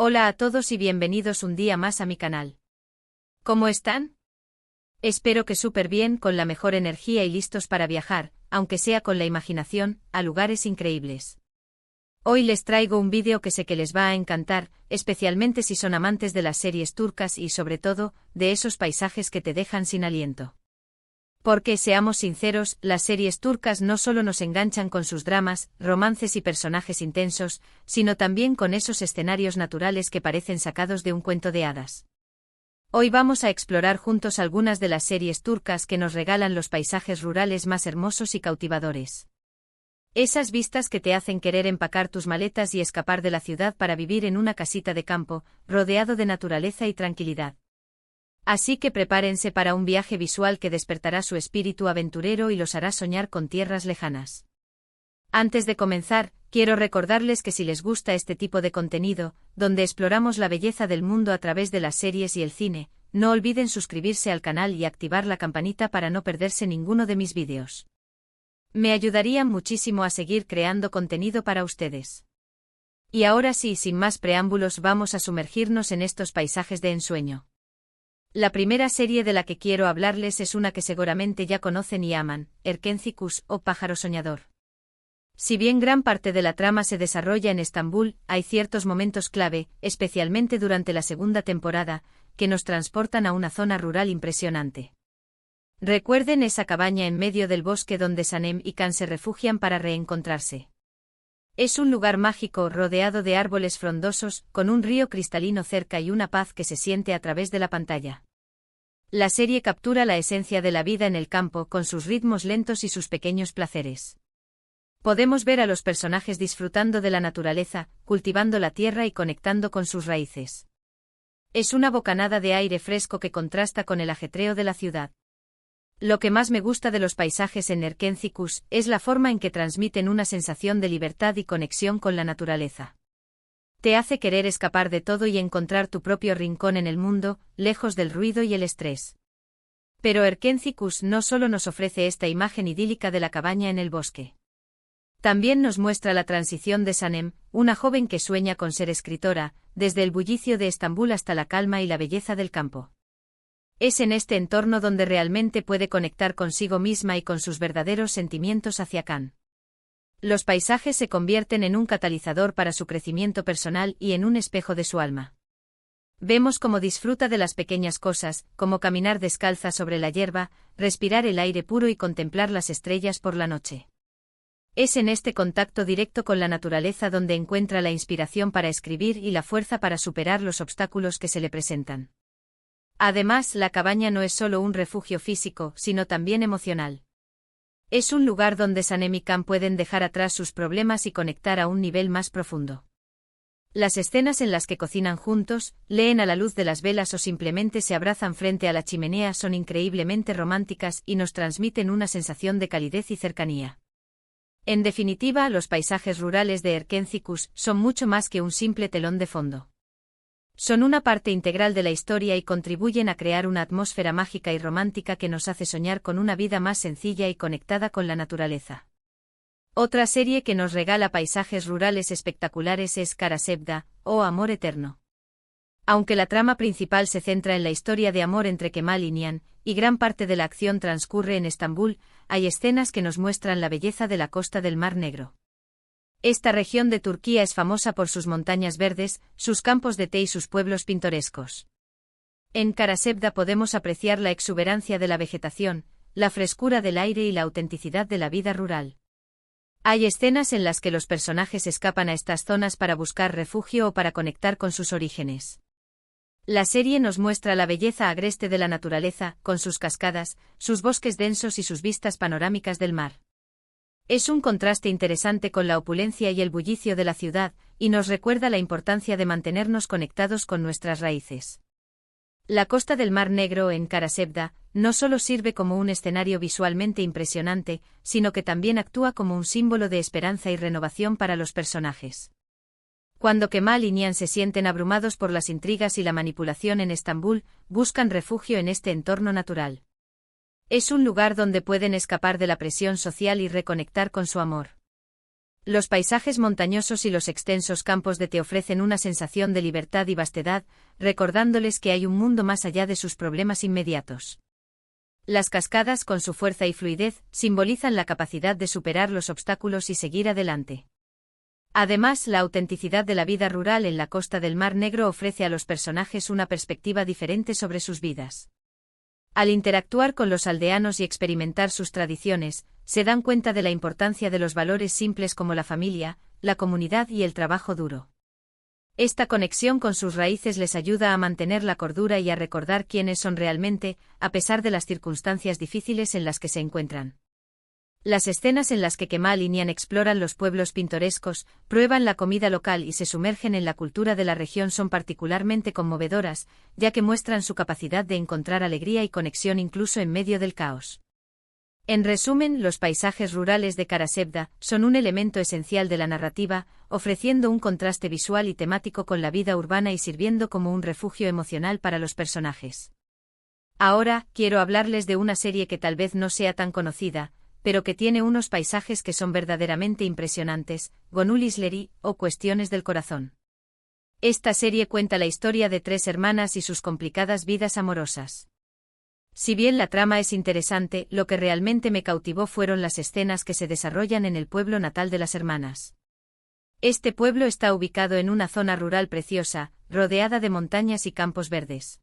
Hola a todos y bienvenidos un día más a mi canal. ¿Cómo están? Espero que súper bien, con la mejor energía y listos para viajar, aunque sea con la imaginación, a lugares increíbles. Hoy les traigo un vídeo que sé que les va a encantar, especialmente si son amantes de las series turcas y sobre todo, de esos paisajes que te dejan sin aliento. Porque, seamos sinceros, las series turcas no solo nos enganchan con sus dramas, romances y personajes intensos, sino también con esos escenarios naturales que parecen sacados de un cuento de hadas. Hoy vamos a explorar juntos algunas de las series turcas que nos regalan los paisajes rurales más hermosos y cautivadores. Esas vistas que te hacen querer empacar tus maletas y escapar de la ciudad para vivir en una casita de campo, rodeado de naturaleza y tranquilidad. Así que prepárense para un viaje visual que despertará su espíritu aventurero y los hará soñar con tierras lejanas. Antes de comenzar, quiero recordarles que si les gusta este tipo de contenido, donde exploramos la belleza del mundo a través de las series y el cine, no olviden suscribirse al canal y activar la campanita para no perderse ninguno de mis vídeos. Me ayudarían muchísimo a seguir creando contenido para ustedes. Y ahora sí, sin más preámbulos, vamos a sumergirnos en estos paisajes de ensueño. La primera serie de la que quiero hablarles es una que seguramente ya conocen y aman, Erkenci o Pájaro Soñador. Si bien gran parte de la trama se desarrolla en Estambul, hay ciertos momentos clave, especialmente durante la segunda temporada, que nos transportan a una zona rural impresionante. Recuerden esa cabaña en medio del bosque donde Sanem y Can se refugian para reencontrarse. Es un lugar mágico rodeado de árboles frondosos, con un río cristalino cerca y una paz que se siente a través de la pantalla. La serie captura la esencia de la vida en el campo con sus ritmos lentos y sus pequeños placeres. Podemos ver a los personajes disfrutando de la naturaleza, cultivando la tierra y conectando con sus raíces. Es una bocanada de aire fresco que contrasta con el ajetreo de la ciudad. Lo que más me gusta de los paisajes en Erkenci es la forma en que transmiten una sensación de libertad y conexión con la naturaleza. Te hace querer escapar de todo y encontrar tu propio rincón en el mundo, lejos del ruido y el estrés. Pero Erkenci no solo nos ofrece esta imagen idílica de la cabaña en el bosque. También nos muestra la transición de Sanem, una joven que sueña con ser escritora, desde el bullicio de Estambul hasta la calma y la belleza del campo. Es en este entorno donde realmente puede conectar consigo misma y con sus verdaderos sentimientos hacia Can. Los paisajes se convierten en un catalizador para su crecimiento personal y en un espejo de su alma. Vemos cómo disfruta de las pequeñas cosas, como caminar descalza sobre la hierba, respirar el aire puro y contemplar las estrellas por la noche. Es en este contacto directo con la naturaleza donde encuentra la inspiración para escribir y la fuerza para superar los obstáculos que se le presentan. Además, la cabaña no es solo un refugio físico, sino también emocional. Es un lugar donde Sanem y Can pueden dejar atrás sus problemas y conectar a un nivel más profundo. Las escenas en las que cocinan juntos, leen a la luz de las velas o simplemente se abrazan frente a la chimenea son increíblemente románticas y nos transmiten una sensación de calidez y cercanía. En definitiva, los paisajes rurales de Erkenci son mucho más que un simple telón de fondo. Son una parte integral de la historia y contribuyen a crear una atmósfera mágica y romántica que nos hace soñar con una vida más sencilla y conectada con la naturaleza. Otra serie que nos regala paisajes rurales espectaculares es Karasevda, o Amor Eterno. Aunque la trama principal se centra en la historia de amor entre Kemal y Nihan, y gran parte de la acción transcurre en Estambul, hay escenas que nos muestran la belleza de la costa del Mar Negro. Esta región de Turquía es famosa por sus montañas verdes, sus campos de té y sus pueblos pintorescos. En Karasevda podemos apreciar la exuberancia de la vegetación, la frescura del aire y la autenticidad de la vida rural. Hay escenas en las que los personajes escapan a estas zonas para buscar refugio o para conectar con sus orígenes. La serie nos muestra la belleza agreste de la naturaleza, con sus cascadas, sus bosques densos y sus vistas panorámicas del mar. Es un contraste interesante con la opulencia y el bullicio de la ciudad, y nos recuerda la importancia de mantenernos conectados con nuestras raíces. La costa del Mar Negro en Karasevda no solo sirve como un escenario visualmente impresionante, sino que también actúa como un símbolo de esperanza y renovación para los personajes. Cuando Kemal y Nihan se sienten abrumados por las intrigas y la manipulación en Estambul, buscan refugio en este entorno natural. Es un lugar donde pueden escapar de la presión social y reconectar con su amor. Los paisajes montañosos y los extensos campos de te ofrecen una sensación de libertad y vastedad, recordándoles que hay un mundo más allá de sus problemas inmediatos. Las cascadas, con su fuerza y fluidez, simbolizan la capacidad de superar los obstáculos y seguir adelante. Además, la autenticidad de la vida rural en la costa del Mar Negro ofrece a los personajes una perspectiva diferente sobre sus vidas. Al interactuar con los aldeanos y experimentar sus tradiciones, se dan cuenta de la importancia de los valores simples como la familia, la comunidad y el trabajo duro. Esta conexión con sus raíces les ayuda a mantener la cordura y a recordar quiénes son realmente, a pesar de las circunstancias difíciles en las que se encuentran. Las escenas en las que Kemal y Nian exploran los pueblos pintorescos, prueban la comida local y se sumergen en la cultura de la región son particularmente conmovedoras, ya que muestran su capacidad de encontrar alegría y conexión incluso en medio del caos. En resumen, los paisajes rurales de Karasebda son un elemento esencial de la narrativa, ofreciendo un contraste visual y temático con la vida urbana y sirviendo como un refugio emocional para los personajes. Ahora, quiero hablarles de una serie que tal vez no sea tan conocida, pero que tiene unos paisajes que son verdaderamente impresionantes, Gönül İşleri, o Cuestiones del Corazón. Esta serie cuenta la historia de 3 hermanas y sus complicadas vidas amorosas. Si bien la trama es interesante, lo que realmente me cautivó fueron las escenas que se desarrollan en el pueblo natal de las hermanas. Este pueblo está ubicado en una zona rural preciosa, rodeada de montañas y campos verdes.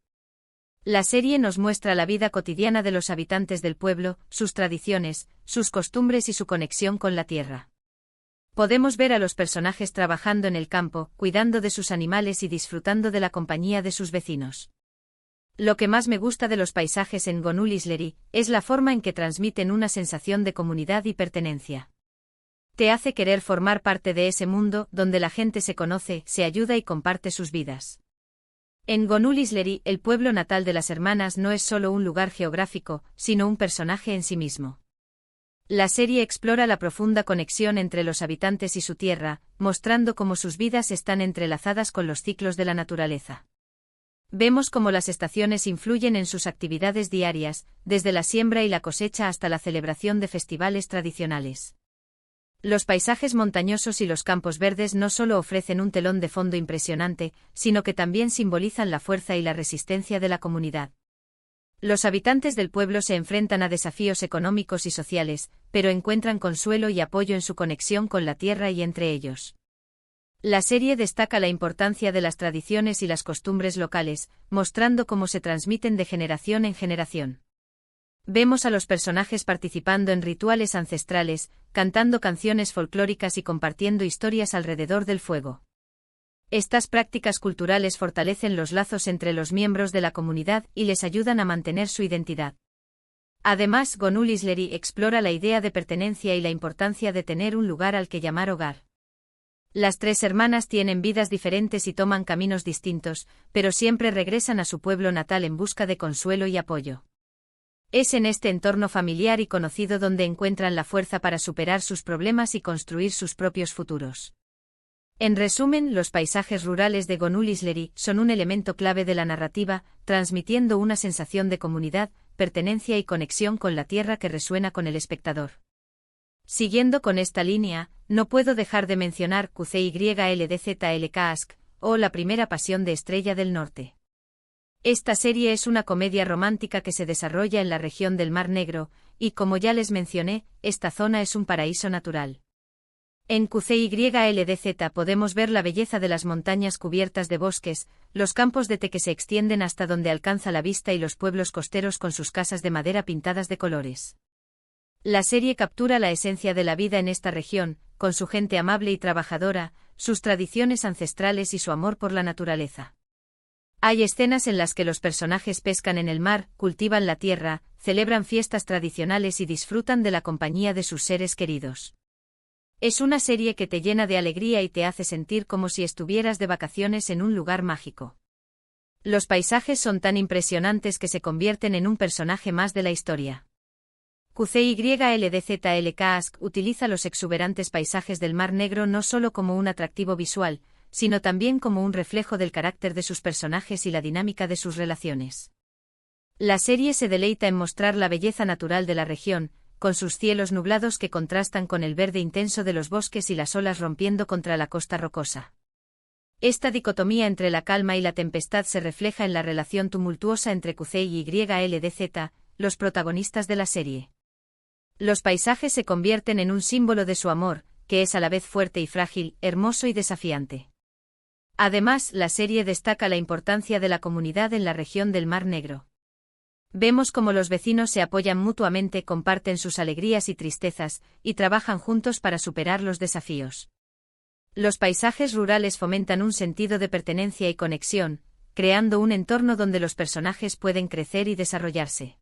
La serie nos muestra la vida cotidiana de los habitantes del pueblo, sus tradiciones, sus costumbres y su conexión con la tierra. Podemos ver a los personajes trabajando en el campo, cuidando de sus animales y disfrutando de la compañía de sus vecinos. Lo que más me gusta de los paisajes en Gönül İşleri es la forma en que transmiten una sensación de comunidad y pertenencia. Te hace querer formar parte de ese mundo donde la gente se conoce, se ayuda y comparte sus vidas. En Gönül İşleri, el pueblo natal de las hermanas no es solo un lugar geográfico, sino un personaje en sí mismo. La serie explora la profunda conexión entre los habitantes y su tierra, mostrando cómo sus vidas están entrelazadas con los ciclos de la naturaleza. Vemos cómo las estaciones influyen en sus actividades diarias, desde la siembra y la cosecha hasta la celebración de festivales tradicionales. Los paisajes montañosos y los campos verdes no solo ofrecen un telón de fondo impresionante, sino que también simbolizan la fuerza y la resistencia de la comunidad. Los habitantes del pueblo se enfrentan a desafíos económicos y sociales, pero encuentran consuelo y apoyo en su conexión con la tierra y entre ellos. La serie destaca la importancia de las tradiciones y las costumbres locales, mostrando cómo se transmiten de generación en generación. Vemos a los personajes participando en rituales ancestrales, cantando canciones folclóricas y compartiendo historias alrededor del fuego. Estas prácticas culturales fortalecen los lazos entre los miembros de la comunidad y les ayudan a mantener su identidad. Además, Gönül İşleri explora la idea de pertenencia y la importancia de tener un lugar al que llamar hogar. Las 3 hermanas tienen vidas diferentes y toman caminos distintos, pero siempre regresan a su pueblo natal en busca de consuelo y apoyo. Es en este entorno familiar y conocido donde encuentran la fuerza para superar sus problemas y construir sus propios futuros. En resumen, los paisajes rurales de Gönül İşleri son un elemento clave de la narrativa, transmitiendo una sensación de comunidad, pertenencia y conexión con la tierra que resuena con el espectador. Siguiendo con esta línea, no puedo dejar de mencionar Kuzeyldz Aşk, o La primera pasión de Estrella del Norte. Esta serie es una comedia romántica que se desarrolla en la región del Mar Negro, y como ya les mencioné, esta zona es un paraíso natural. En Kuzeyldz podemos ver la belleza de las montañas cubiertas de bosques, los campos de té que se extienden hasta donde alcanza la vista y los pueblos costeros con sus casas de madera pintadas de colores. La serie captura la esencia de la vida en esta región, con su gente amable y trabajadora, sus tradiciones ancestrales y su amor por la naturaleza. Hay escenas en las que los personajes pescan en el mar, cultivan la tierra, celebran fiestas tradicionales y disfrutan de la compañía de sus seres queridos. Es una serie que te llena de alegría y te hace sentir como si estuvieras de vacaciones en un lugar mágico. Los paisajes son tan impresionantes que se convierten en un personaje más de la historia. Kuzeyldz Aşk utiliza los exuberantes paisajes del Mar Negro no solo como un atractivo visual, sino también como un reflejo del carácter de sus personajes y la dinámica de sus relaciones. La serie se deleita en mostrar la belleza natural de la región, con sus cielos nublados que contrastan con el verde intenso de los bosques y las olas rompiendo contra la costa rocosa. Esta dicotomía entre la calma y la tempestad se refleja en la relación tumultuosa entre Kusei y YLDZ, los protagonistas de la serie. Los paisajes se convierten en un símbolo de su amor, que es a la vez fuerte y frágil, hermoso y desafiante. Además, la serie destaca la importancia de la comunidad en la región del Mar Negro. Vemos cómo los vecinos se apoyan mutuamente, comparten sus alegrías y tristezas, y trabajan juntos para superar los desafíos. Los paisajes rurales fomentan un sentido de pertenencia y conexión, creando un entorno donde los personajes pueden crecer y desarrollarse.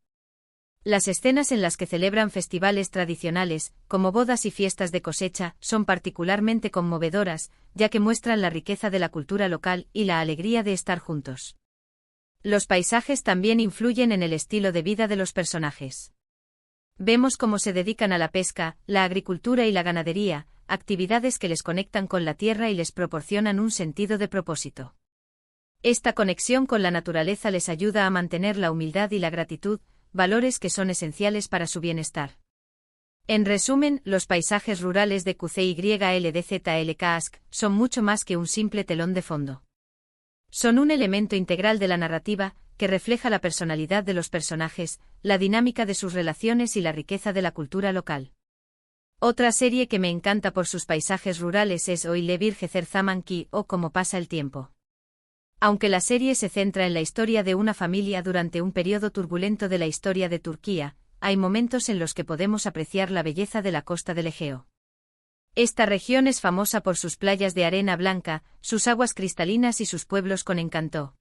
Las escenas en las que celebran festivales tradicionales, como bodas y fiestas de cosecha, son particularmente conmovedoras, ya que muestran la riqueza de la cultura local y la alegría de estar juntos. Los paisajes también influyen en el estilo de vida de los personajes. Vemos cómo se dedican a la pesca, la agricultura y la ganadería, actividades que les conectan con la tierra y les proporcionan un sentido de propósito. Esta conexión con la naturaleza les ayuda a mantener la humildad y la gratitud, valores que son esenciales para su bienestar. En resumen, los paisajes rurales de Kusei YLDZLKASK son mucho más que un simple telón de fondo. Son un elemento integral de la narrativa, que refleja la personalidad de los personajes, la dinámica de sus relaciones y la riqueza de la cultura local. Otra serie que me encanta por sus paisajes rurales es Oile Birgezer Zaman Ki o Cómo pasa el tiempo. Aunque la serie se centra en la historia de una familia durante un periodo turbulento de la historia de Turquía, hay momentos en los que podemos apreciar la belleza de la costa del Egeo. Esta región es famosa por sus playas de arena blanca, sus aguas cristalinas y sus pueblos con encanto.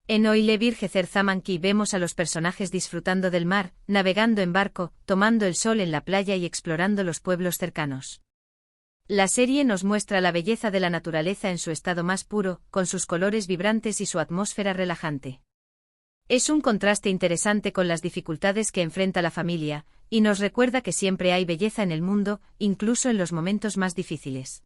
En Oile Birgezer Zaman Ki vemos a los personajes disfrutando del mar, navegando en barco, tomando el sol en la playa y explorando los pueblos cercanos. La serie nos muestra la belleza de la naturaleza en su estado más puro, con sus colores vibrantes y su atmósfera relajante. Es un contraste interesante con las dificultades que enfrenta la familia, y nos recuerda que siempre hay belleza en el mundo, incluso en los momentos más difíciles.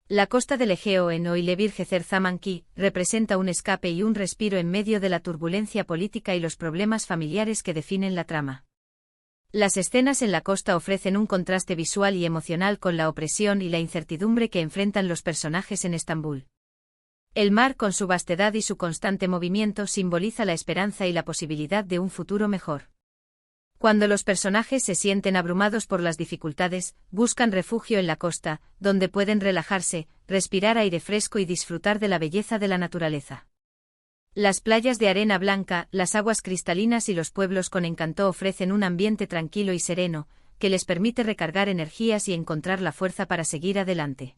La costa del Egeo en Oile Birgezer Zaman Ki representa un escape y un respiro en medio de la turbulencia política y los problemas familiares que definen la trama. Las escenas en la costa ofrecen un contraste visual y emocional con la opresión y la incertidumbre que enfrentan los personajes en Estambul. El mar, con su vastedad y su constante movimiento, simboliza la esperanza y la posibilidad de un futuro mejor. Cuando los personajes se sienten abrumados por las dificultades, buscan refugio en la costa, donde pueden relajarse, respirar aire fresco y disfrutar de la belleza de la naturaleza. Las playas de arena blanca, las aguas cristalinas y los pueblos con encanto ofrecen un ambiente tranquilo y sereno, que les permite recargar energías y encontrar la fuerza para seguir adelante.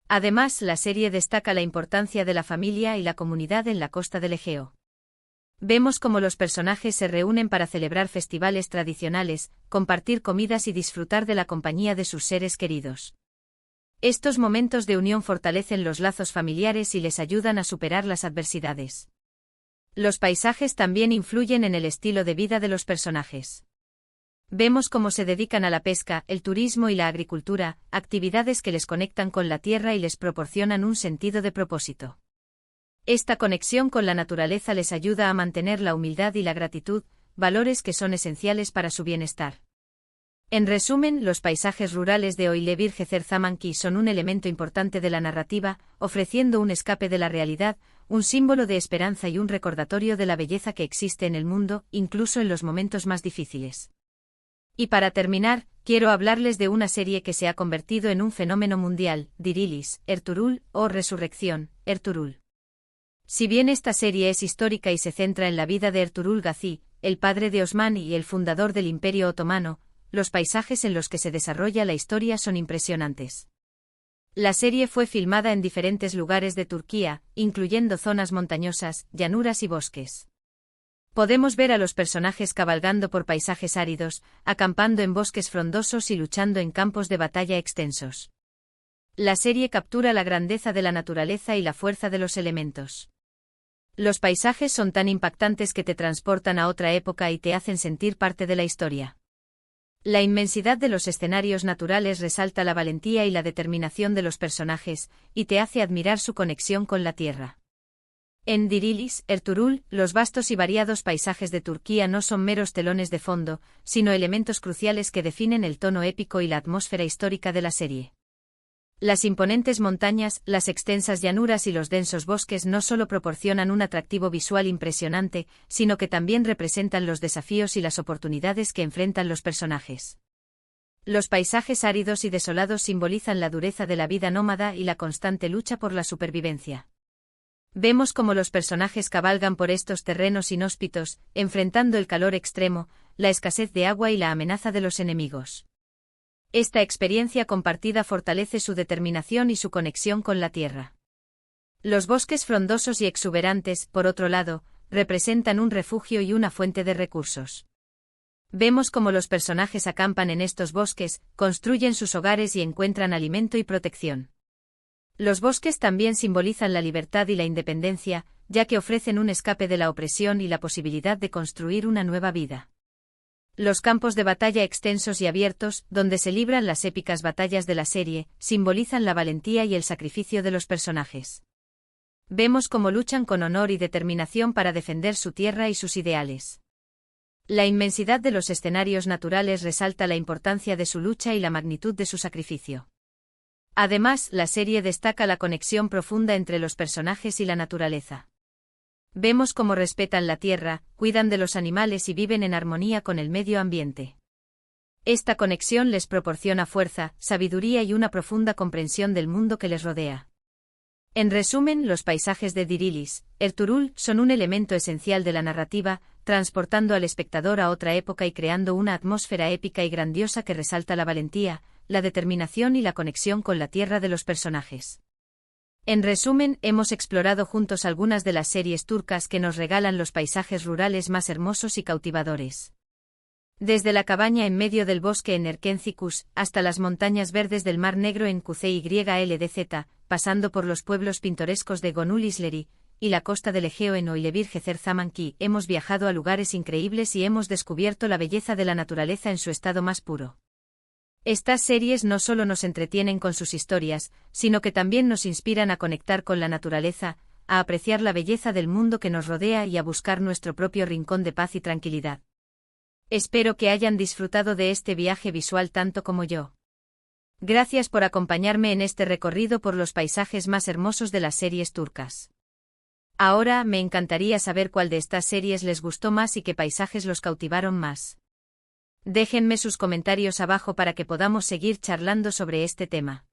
Además, la serie destaca la importancia de la familia y la comunidad en la costa del Egeo. Vemos cómo los personajes se reúnen para celebrar festivales tradicionales, compartir comidas y disfrutar de la compañía de sus seres queridos. Estos momentos de unión fortalecen los lazos familiares y les ayudan a superar las adversidades. Los paisajes también influyen en el estilo de vida de los personajes. Vemos cómo se dedican a la pesca, el turismo y la agricultura, actividades que les conectan con la tierra y les proporcionan un sentido de propósito. Esta conexión con la naturaleza les ayuda a mantener la humildad y la gratitud, valores que son esenciales para su bienestar. En resumen, los paisajes rurales de Oile Birgezer Zaman Ki son un elemento importante de la narrativa, ofreciendo un escape de la realidad, un símbolo de esperanza y un recordatorio de la belleza que existe en el mundo, incluso en los momentos más difíciles. Y para terminar, quiero hablarles de una serie que se ha convertido en un fenómeno mundial, Dirilis, Ertuğrul, o Resurrección, Ertuğrul. Si bien esta serie es histórica y se centra en la vida de Ertuğrul Gazi, el padre de Osman y el fundador del Imperio Otomano, los paisajes en los que se desarrolla la historia son impresionantes. La serie fue filmada en diferentes lugares de Turquía, incluyendo zonas montañosas, llanuras y bosques. Podemos ver a los personajes cabalgando por paisajes áridos, acampando en bosques frondosos y luchando en campos de batalla extensos. La serie captura la grandeza de la naturaleza y la fuerza de los elementos. Los paisajes son tan impactantes que te transportan a otra época y te hacen sentir parte de la historia. La inmensidad de los escenarios naturales resalta la valentía y la determinación de los personajes, y te hace admirar su conexión con la tierra. En Dirilis, Ertuğrul, los vastos y variados paisajes de Turquía no son meros telones de fondo, sino elementos cruciales que definen el tono épico y la atmósfera histórica de la serie. Las imponentes montañas, las extensas llanuras y los densos bosques no solo proporcionan un atractivo visual impresionante, sino que también representan los desafíos y las oportunidades que enfrentan los personajes. Los paisajes áridos y desolados simbolizan la dureza de la vida nómada y la constante lucha por la supervivencia. Vemos cómo los personajes cabalgan por estos terrenos inhóspitos, enfrentando el calor extremo, la escasez de agua y la amenaza de los enemigos. Esta experiencia compartida fortalece su determinación y su conexión con la tierra. Los bosques frondosos y exuberantes, por otro lado, representan un refugio y una fuente de recursos. Vemos cómo los personajes acampan en estos bosques, construyen sus hogares y encuentran alimento y protección. Los bosques también simbolizan la libertad y la independencia, ya que ofrecen un escape de la opresión y la posibilidad de construir una nueva vida. Los campos de batalla extensos y abiertos, donde se libran las épicas batallas de la serie, simbolizan la valentía y el sacrificio de los personajes. Vemos cómo luchan con honor y determinación para defender su tierra y sus ideales. La inmensidad de los escenarios naturales resalta la importancia de su lucha y la magnitud de su sacrificio. Además, la serie destaca la conexión profunda entre los personajes y la naturaleza. Vemos cómo respetan la tierra, cuidan de los animales y viven en armonía con el medio ambiente. Esta conexión les proporciona fuerza, sabiduría y una profunda comprensión del mundo que les rodea. En resumen, los paisajes de Dirilis, Ertuğrul, son un elemento esencial de la narrativa, transportando al espectador a otra época y creando una atmósfera épica y grandiosa que resalta la valentía, la determinación y la conexión con la tierra de los personajes. En resumen, hemos explorado juntos algunas de las series turcas que nos regalan los paisajes rurales más hermosos y cautivadores. Desde la cabaña en medio del bosque en Erkencikus, hasta las montañas verdes del Mar Negro en Kuzeyldz, pasando por los pueblos pintorescos de Gonulisleri y la costa del Egeo en Oilebir-Gezer-Zamanki, hemos viajado a lugares increíbles y hemos descubierto la belleza de la naturaleza en su estado más puro. Estas series no solo nos entretienen con sus historias, sino que también nos inspiran a conectar con la naturaleza, a apreciar la belleza del mundo que nos rodea y a buscar nuestro propio rincón de paz y tranquilidad. Espero que hayan disfrutado de este viaje visual tanto como yo. Gracias por acompañarme en este recorrido por los paisajes más hermosos de las series turcas. Ahora me encantaría saber cuál de estas series les gustó más y qué paisajes los cautivaron más. Déjenme sus comentarios abajo para que podamos seguir charlando sobre este tema.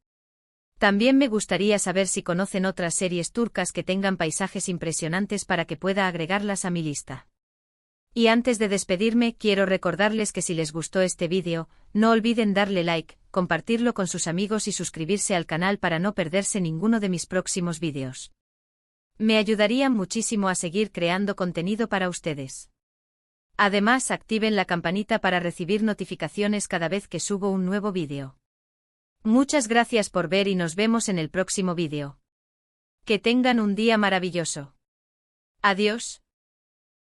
También me gustaría saber si conocen otras series turcas que tengan paisajes impresionantes para que pueda agregarlas a mi lista. Y antes de despedirme, quiero recordarles que si les gustó este vídeo, no olviden darle like, compartirlo con sus amigos y suscribirse al canal para no perderse ninguno de mis próximos vídeos. Me ayudarían muchísimo a seguir creando contenido para ustedes. Además, activen la campanita para recibir notificaciones cada vez que subo un nuevo vídeo. Muchas gracias por ver y nos vemos en el próximo vídeo. Que tengan un día maravilloso. Adiós.